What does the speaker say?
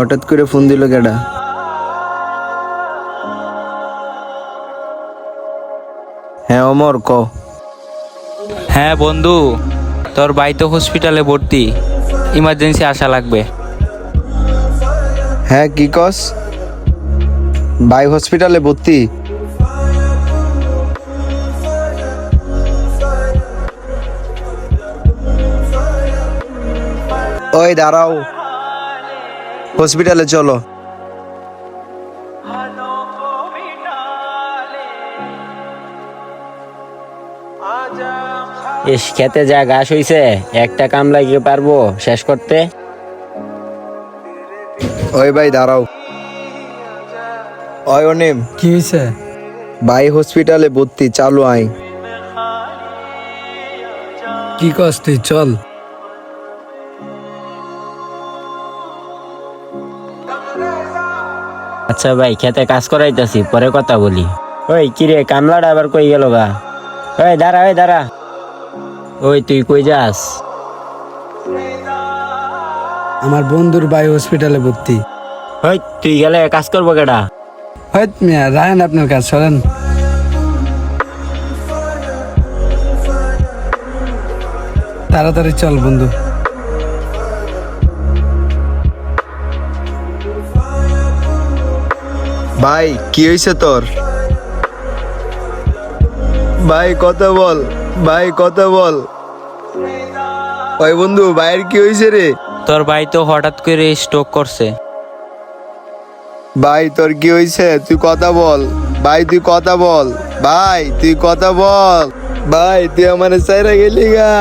হঠাৎ করে ফোন দিল কেডা? হ্যাঁ অমর, ক। হ্যাঁ বন্ধু, তোর ভাই তো হসপিটালে ভর্তি, ইমার্জেন্সি আসা লাগবে। হ্যাঁ কি কস? ভাই হসপিটালে ভর্তি? ওই দাঁড়াও, হসপিটালে চলো। ইস, খেতে যা ঘাস হইছে, একটা কামলা গিয়ে পারবো শেষ করতে? ওই ভাই দাঁড়াও। ওই অনিম, কি হয়েছে? ভাই হসপিটালে ভর্তি, চালু আই। কি কস তুই? চল। আচ্ছা ভাই, খেতে কাজ করাইতাছি, পরে কথা বলি। ওই কিরে, কামলাটা আবার কই গেল গা? ওই দাঁড়া, ওই দাঁড়া। ওই তুই কই যাস? আমার বন্ধুর ভাই হসপিটালে ভর্তি। ওই তুই গেলে কাজ করবো কেডা? হয়ত মিয়া, রায়ন আপনার কাজ সরেন। তাড়াতাড়ি চল বন্ধু। ভাই কি হয়েছে তোর? ভাই কথা বল, ভাই কথা বল। ওই বন্ধু, ভাইয়ের কি হয়েছে রে? তোর ভাই তো হঠাৎ করে স্ট্রোক করছে। ভাই তোর কি হয়েছে? তুই কথা বল ভাই, তুই কথা বল ভাই, তুই কথা বল ভাই, তুই আমার সাইরা গেলি গা।